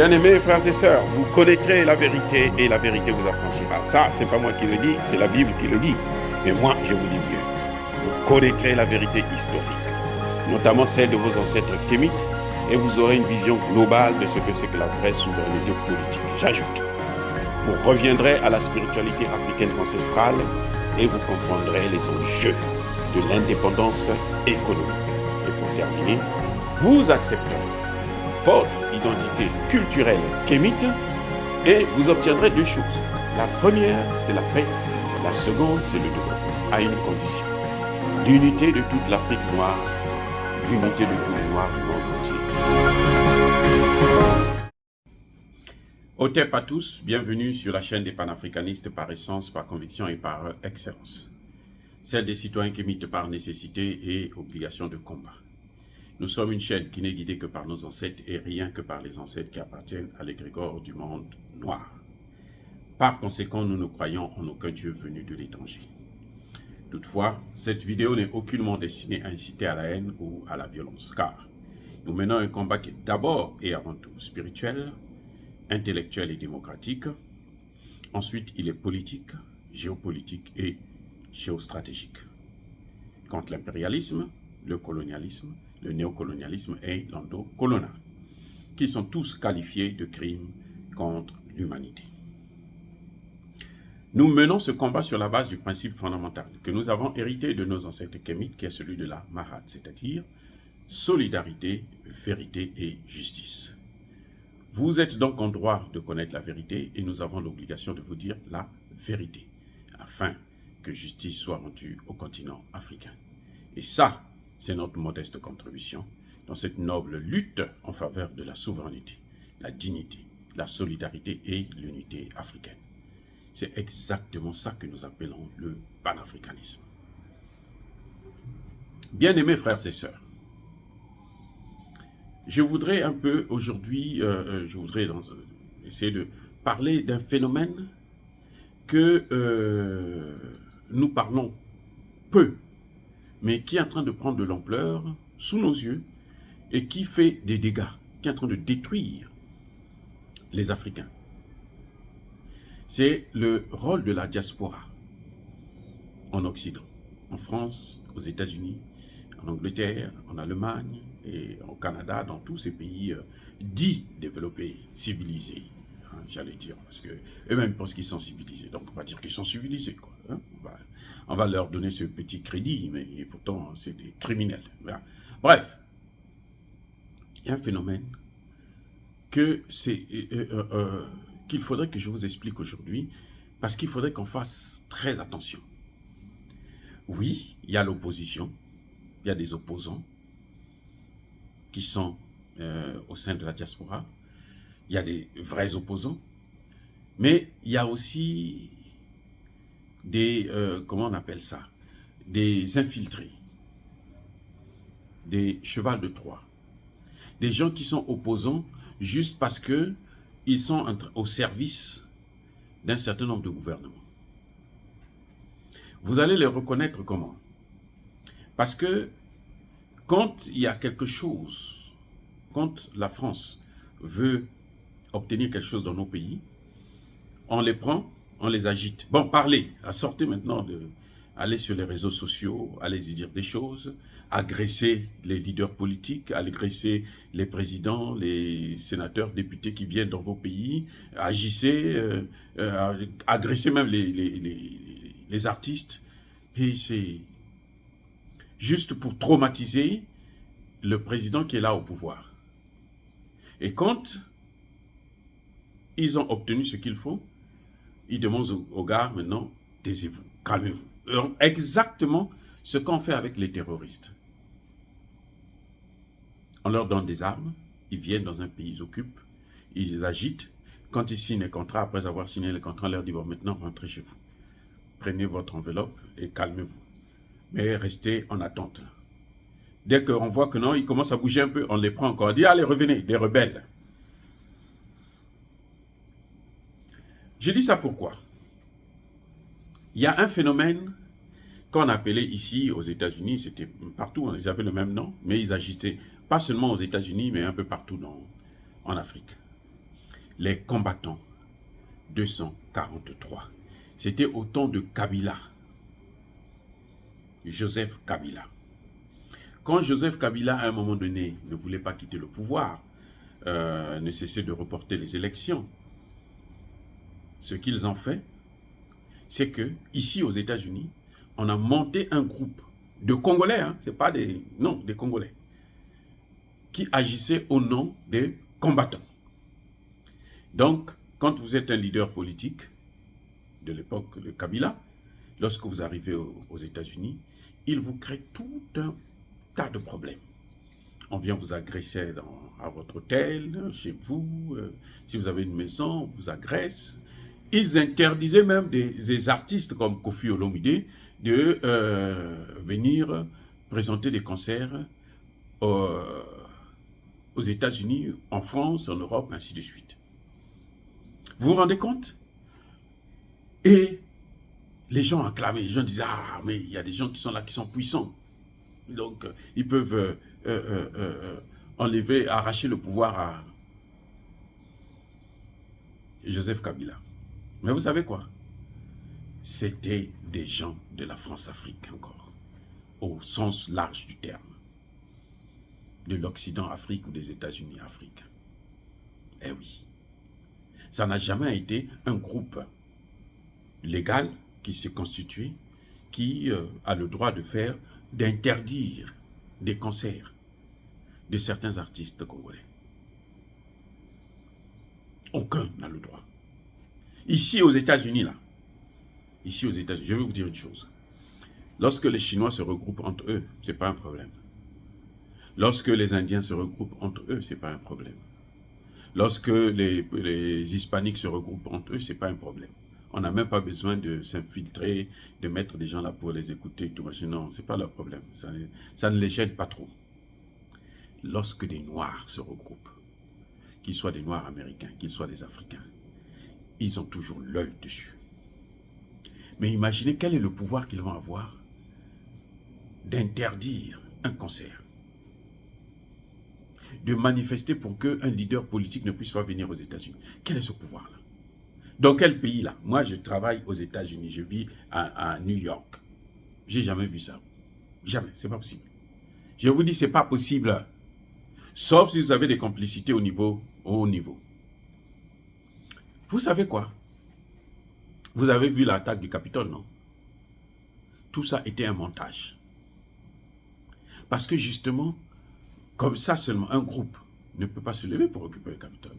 Bien-aimés frères et sœurs, vous connaîtrez la vérité et la vérité vous affranchira. Ça, c'est pas moi qui le dis, c'est la Bible qui le dit. Mais moi, je vous dis mieux. Vous connaîtrez la vérité historique, notamment celle de vos ancêtres kémites, et vous aurez une vision globale de ce que c'est que la vraie souveraineté politique. J'ajoute, vous reviendrez à la spiritualité africaine ancestrale et vous comprendrez les enjeux de l'indépendance économique. Et pour terminer, vous accepterez votre identité culturelle kémite et vous obtiendrez deux choses. La première, c'est la paix. La seconde, c'est le développement, à une condition. L'unité de toute l'Afrique noire, l'unité de tous les Noirs du monde entier. Otep à tous, bienvenue sur la chaîne des panafricanistes par essence, par conviction et par excellence. Celle des citoyens kémites par nécessité et obligation de combat. Nous sommes une chaîne qui n'est guidée que par nos ancêtres et rien que par les ancêtres qui appartiennent à l'égrégore du monde noir. Par conséquent, nous ne croyons en aucun Dieu venu de l'étranger. Toutefois, cette vidéo n'est aucunement destinée à inciter à la haine ou à la violence, car nous menons un combat qui est d'abord et avant tout spirituel, intellectuel et démocratique. Ensuite, il est politique, géopolitique et géostratégique. Contre l'impérialisme, le colonialisme, le néocolonialisme et l'endocolonial, qui sont tous qualifiés de crimes contre l'humanité. Nous menons ce combat sur la base du principe fondamental que nous avons hérité de nos ancêtres kémites, qui est celui de la Mahat, c'est-à-dire solidarité, vérité et justice. Vous êtes donc en droit de connaître la vérité et nous avons l'obligation de vous dire la vérité, afin que justice soit rendue au continent africain. Et ça, c'est notre modeste contribution dans cette noble lutte en faveur de la souveraineté, la dignité, la solidarité et l'unité africaine. C'est exactement ça que nous appelons le panafricanisme. Bien-aimés frères et sœurs, je voudrais un peu aujourd'hui, essayer de parler d'un phénomène que nous parlons peu, mais qui est en train de prendre de l'ampleur sous nos yeux et qui fait des dégâts, qui est en train de détruire les Africains. C'est le rôle de la diaspora en Occident, en France, aux États-Unis, en Angleterre, en Allemagne et au Canada, dans tous ces pays dits développés, civilisés, hein, j'allais dire, parce que eux-mêmes pensent qu'ils sont civilisés, donc on va dire qu'ils sont civilisés, quoi, hein. On va leur donner ce petit crédit, mais pourtant c'est des criminels. Voilà. Bref, il y a un phénomène que qu'il faudrait que je vous explique aujourd'hui, parce qu'il faudrait qu'on fasse très attention. Oui, il y a l'opposition, il y a des opposants qui sont au sein de la diaspora, il y a des vrais opposants, mais il y a aussi des, comment on appelle ça, des infiltrés, des chevals de Troie, des gens qui sont opposants juste parce que ils sont au service d'un certain nombre de gouvernements. Vous allez les reconnaître comment? Parce que quand il y a quelque chose, quand la France veut obtenir quelque chose dans nos pays, on les prend, on les agite. Bon, parlez, sortez maintenant allez sur les réseaux sociaux, allez y dire des choses, agresser les leaders politiques, agresser les présidents, les sénateurs, députés qui viennent dans vos pays, agissez, agressez même les artistes. Et c'est juste pour traumatiser le président qui est là au pouvoir. Et quand ils ont obtenu ce qu'il faut, ils demandent aux gars maintenant, taisez-vous, calmez-vous. Exactement ce qu'on fait avec les terroristes. On leur donne des armes, ils viennent dans un pays, ils occupent, ils agitent. Quand ils signent les contrats, après avoir signé les contrats, on leur dit, bon, maintenant, rentrez chez vous. Prenez votre enveloppe et calmez-vous. Mais restez en attente. Dès qu'on voit que non, ils commencent à bouger un peu, on les prend encore. On dit, allez, revenez, des rebelles. Je dis ça pourquoi? Il y a un phénomène qu'on appelait ici aux États-Unis, c'était partout, ils avaient le même nom, mais ils agissaient pas seulement aux États-Unis, mais un peu partout en Afrique. les combattants 243. C'était au temps de Kabila, Joseph Kabila. Quand Joseph Kabila, à un moment donné, ne voulait pas quitter le pouvoir, ne cessait de reporter les élections, ce qu'ils ont fait, c'est que ici aux États-Unis, on a monté un groupe de Congolais, hein, c'est pas des... Non, des Congolais, qui agissaient au nom des combattants. Donc, quand vous êtes un leader politique de l'époque de Kabila, lorsque vous arrivez aux États-Unis, il vous crée tout un tas de problèmes. On vient vous agresser à votre hôtel, chez vous, si vous avez une maison, on vous agresse. Ils interdisaient même des artistes comme Koffi Olomide de venir présenter des concerts aux États-Unis, en France, en Europe, ainsi de suite. Vous vous rendez compte? Et les gens acclamaient, les gens disaient « Ah, mais il y a des gens qui sont là, qui sont puissants. Donc, ils peuvent enlever, arracher le pouvoir à Joseph Kabila. » Mais vous savez quoi? C'était des gens de la France-Afrique encore, au sens large du terme, de l'Occident Afrique ou des États-Unis Afrique. Eh oui, ça n'a jamais été un groupe légal qui s'est constitué, qui a le droit de faire, d'interdire des concerts de certains artistes congolais. Aucun n'a le droit. Ici aux États-Unis, là, ici aux États-Unis, je vais vous dire une chose. Lorsque les Chinois se regroupent entre eux, ce n'est pas un problème. Lorsque les Indiens se regroupent entre eux, ce n'est pas un problème. Lorsque les Hispaniques se regroupent entre eux, ce n'est pas un problème. On n'a même pas besoin de s'infiltrer, de mettre des gens là pour les écouter, tout machin. Non, ce n'est pas leur problème. Ça ne les gêne pas trop. Lorsque des Noirs se regroupent, qu'ils soient des Noirs américains, qu'ils soient des Africains, ils ont toujours l'œil dessus. Mais imaginez quel est le pouvoir qu'ils vont avoir d'interdire un concert, de manifester pour qu'un leader politique ne puisse pas venir aux États-Unis. Quel est ce pouvoir-là? Dans quel pays là? Moi, je travaille aux États-Unis, je vis à New York. J'ai jamais vu ça. Jamais, c'est pas possible. Je vous dis, c'est pas possible. Sauf si vous avez des complicités au haut niveau. Vous savez quoi? Vous avez vu l'attaque du Capitole, non? Tout ça était un montage. Parce que justement, comme ça seulement, un groupe ne peut pas se lever pour occuper le Capitole.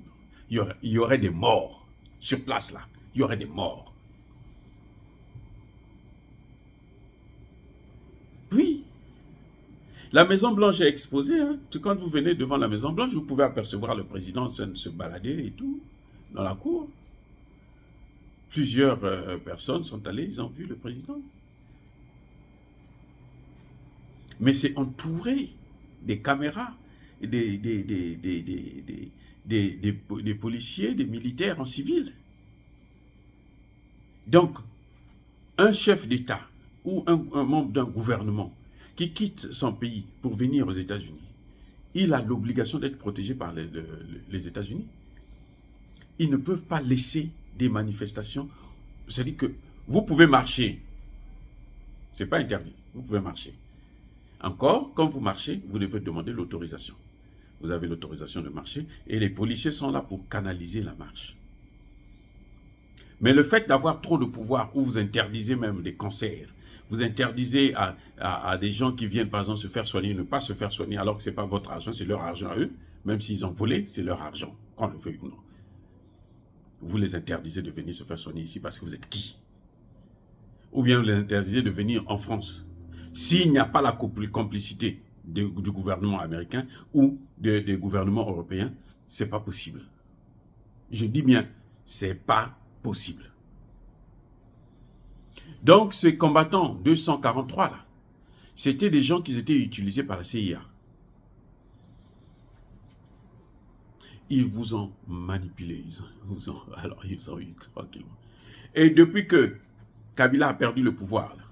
Il y aurait des morts sur place là. Il y aurait des morts. Oui. La Maison Blanche est exposée. Hein. Quand vous venez devant la Maison Blanche, vous pouvez apercevoir le président se balader et tout, dans la cour. Plusieurs personnes sont allées, ils ont vu le président. Mais c'est entouré des caméras, des policiers, des militaires en civil. Donc, un chef d'État ou un membre d'un gouvernement qui quitte son pays pour venir aux États-Unis, il a l'obligation d'être protégé par les États-Unis. Ils ne peuvent pas laisser des manifestations. C'est-à-dire que vous pouvez marcher. Ce n'est pas interdit. Vous pouvez marcher. Encore, quand vous marchez, vous devez demander l'autorisation. Vous avez l'autorisation de marcher et les policiers sont là pour canaliser la marche. Mais le fait d'avoir trop de pouvoir, où vous interdisez même des concerts, vous interdisez à des gens qui viennent par exemple se faire soigner, ne pas se faire soigner alors que ce n'est pas votre argent, c'est leur argent à eux, même s'ils ont volé, c'est leur argent, qu'on le veuille ou non. Vous les interdisez de venir se faire soigner ici parce que vous êtes qui? Ou bien vous les interdisez de venir en France. S'il n'y a pas la complicité du gouvernement américain ou des gouvernements européens, ce n'est pas possible. Je dis bien, ce n'est pas possible. Donc, ces combattants 243 là, c'était des gens qui étaient utilisés par la CIA. Ils vous ont manipulé, alors ils ont eu tranquillement. Et depuis que Kabila a perdu le pouvoir, là,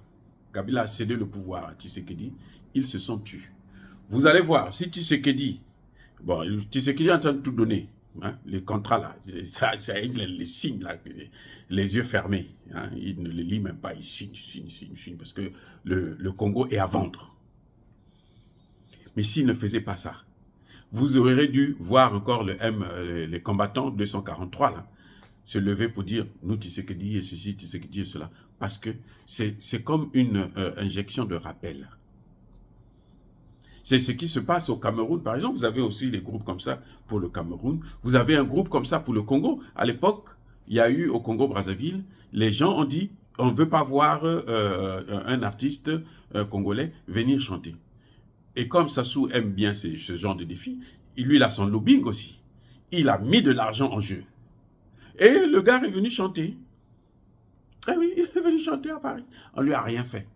Kabila a cédé le pouvoir à Tshisekedi, ils se sont tus. Vous allez voir, si Tshisekedi, bon, Tshisekedi est en train de tout donner, hein, les contrats là, ça il les signe là, les yeux fermés. Hein, il ne les lit même pas, il signe, parce que le Congo est à vendre. Mais s'il ne faisait pas ça, vous aurez dû voir encore les combattants 243 là, se lever pour dire nous Tshisekedi et ceci, Tshisekedi et cela. Parce que c'est comme une injection de rappel. C'est ce qui se passe au Cameroun. Par exemple, vous avez aussi des groupes comme ça pour le Cameroun. Vous avez un groupe comme ça pour le Congo. À l'époque, il y a eu au Congo-Brazzaville, les gens ont dit on ne veut pas voir un artiste congolais venir chanter. Et comme Sassou aime bien ce genre de défi, lui, il a son lobbying aussi. Il a mis de l'argent en jeu. Et le gars est venu chanter. Eh oui, il est venu chanter à Paris. On ne lui a rien fait.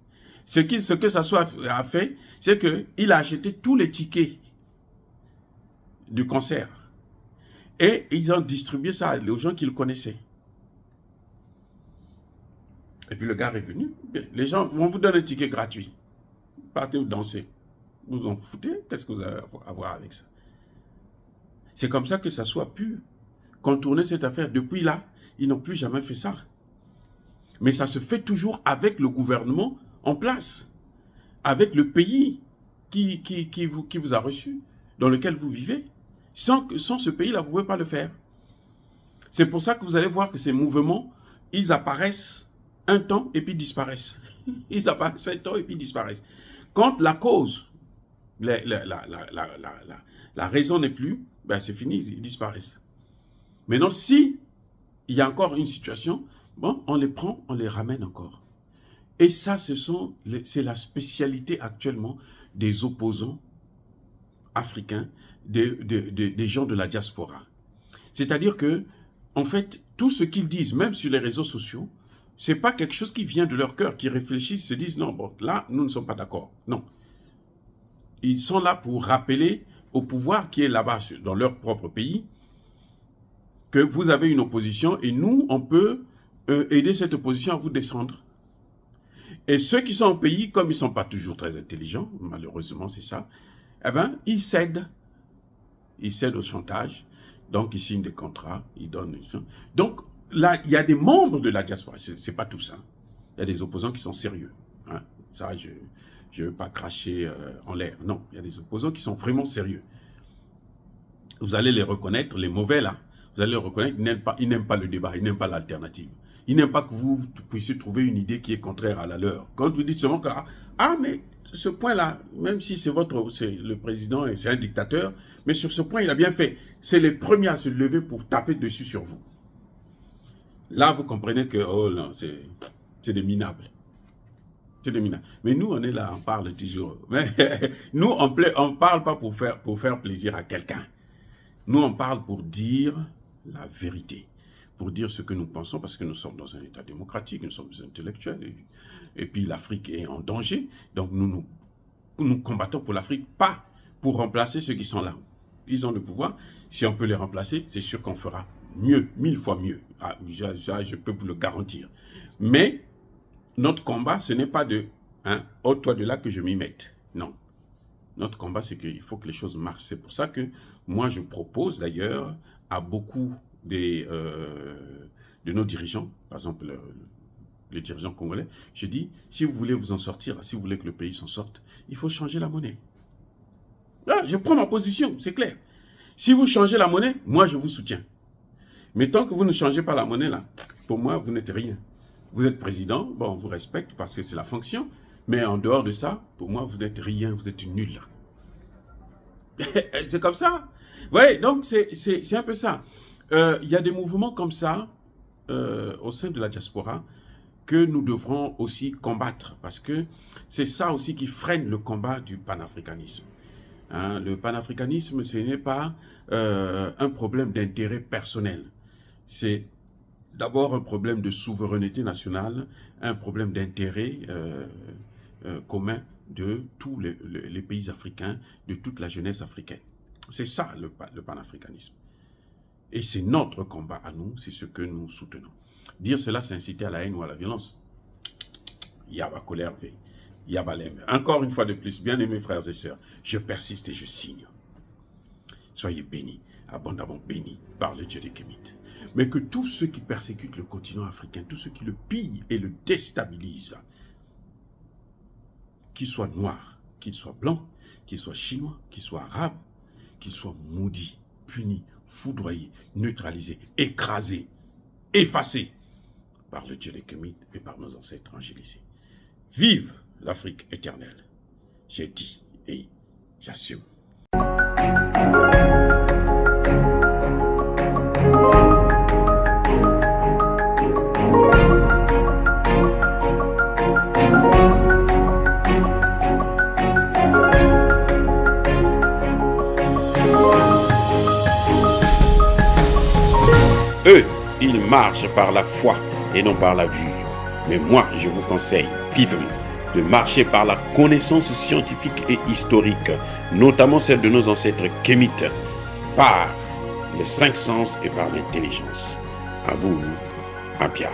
Ce que Sassou a fait, c'est qu'il a acheté tous les tickets du concert. Et ils ont distribué ça aux gens qui le connaissaient. Et puis le gars est venu. Les gens vont vous donner un ticket gratuit. Partez ou dansez. Vous en foutez? Qu'est-ce que vous avez à voir avec ça? C'est comme ça que Sassou a pu contourner cette affaire. Depuis là, ils n'ont plus jamais fait ça. Mais ça se fait toujours avec le gouvernement en place, avec le pays qui vous a reçu, dans lequel vous vivez. Sans ce pays-là, vous ne pouvez pas le faire. C'est pour ça que vous allez voir que ces mouvements, ils apparaissent un temps et puis disparaissent. Ils apparaissent un temps et puis disparaissent. Quand la cause, la raison n'est plus, ben c'est fini, ils disparaissent. Maintenant, si il y a encore une situation, bon, on les prend, on les ramène encore. Et ça, c'est la spécialité actuellement des opposants africains, des gens de la diaspora. C'est-à-dire que, en fait, tout ce qu'ils disent, même sur les réseaux sociaux, c'est pas quelque chose qui vient de leur cœur, qui réfléchissent, se disent, non, bon, là, nous ne sommes pas d'accord. Non. Ils sont là pour rappeler au pouvoir qui est là-bas, dans leur propre pays, que vous avez une opposition et nous, on peut aider cette opposition à vous descendre. Et ceux qui sont au pays, comme ils ne sont pas toujours très intelligents, malheureusement c'est ça, eh bien, ils cèdent. Ils cèdent au chantage. Donc, ils signent des contrats, ils donnent... Donc, là, il y a des membres de la diaspora, ce n'est pas tout ça. Il y a des opposants qui sont sérieux. Hein. Ça, je ne veux pas cracher en l'air. Non, il y a des opposants qui sont vraiment sérieux. Vous allez les reconnaître, les mauvais là, vous allez les reconnaître, ils n'aiment pas le débat, ils n'aiment pas l'alternative. Ils n'aiment pas que vous puissiez trouver une idée qui est contraire à la leur. Quand vous dites seulement que, ah, mais ce point-là, même si c'est le président et c'est un dictateur, mais sur ce point, il a bien fait. C'est les premiers à se lever pour taper dessus sur vous. Là, vous comprenez que, oh non, c'est des minables. C'est des minables. Mais nous, on est là, on parle toujours. Mais nous, on ne parle pas pour faire plaisir à quelqu'un. Nous, on parle pour dire la vérité. Pour dire ce que nous pensons, parce que nous sommes dans un État démocratique, nous sommes des intellectuels, et puis l'Afrique est en danger. Donc nous combattons pour l'Afrique, pas pour remplacer ceux qui sont là. Ils ont le pouvoir. Si on peut les remplacer, c'est sûr qu'on fera mieux, 1000 fois mieux. Ah, je peux vous le garantir. Mais notre combat, ce n'est pas de « ôte-toi de là que je m'y mette ». Non. Notre combat, c'est qu'il faut que les choses marchent. C'est pour ça que moi, je propose d'ailleurs à beaucoup de nos dirigeants, par exemple les dirigeants congolais, je dis, si vous voulez vous en sortir, si vous voulez que le pays s'en sorte, il faut changer la monnaie. Là, je prends ma position, c'est clair. Si vous changez la monnaie, moi je vous soutiens. Mais tant que vous ne changez pas la monnaie, là, pour moi, vous n'êtes rien. Vous êtes président, bon, on vous respecte parce que c'est la fonction, mais en dehors de ça, pour moi, vous n'êtes rien, vous êtes nul. C'est comme ça. Vous voyez, donc c'est un peu ça. Il y a des mouvements comme ça au sein de la diaspora que nous devrons aussi combattre parce que c'est ça aussi qui freine le combat du panafricanisme. Hein, le panafricanisme, ce n'est pas un problème d'intérêt personnel. C'est d'abord un problème de souveraineté nationale, un problème d'intérêt commun de tous les pays africains, de toute la jeunesse africaine. C'est ça le panafricanisme. Et c'est notre combat à nous, c'est ce que nous soutenons. Dire cela, c'est inciter à la haine ou à la violence. Yaba colère, Yaba l'aime. Encore une fois de plus, bien aimés frères et sœurs, je persiste et je signe. Soyez bénis. abondamment béni par le Dieu des Kémites. Mais que tous ceux qui persécutent le continent africain, tous ceux qui le pillent et le déstabilisent, qu'ils soient noirs, qu'ils soient blancs, qu'ils soient chinois, qu'ils soient arabes, qu'ils soient maudits, punis, foudroyés, neutralisés, écrasés, effacés par le Dieu des Kémites et par nos ancêtres angélisés. Vive l'Afrique éternelle. J'ai dit et j'assume. Eux, ils marchent par la foi et non par la vue. Mais moi, je vous conseille vivement de marcher par la connaissance scientifique et historique, notamment celle de nos ancêtres kémites, par les 5 sens et par l'intelligence. Abou Apia.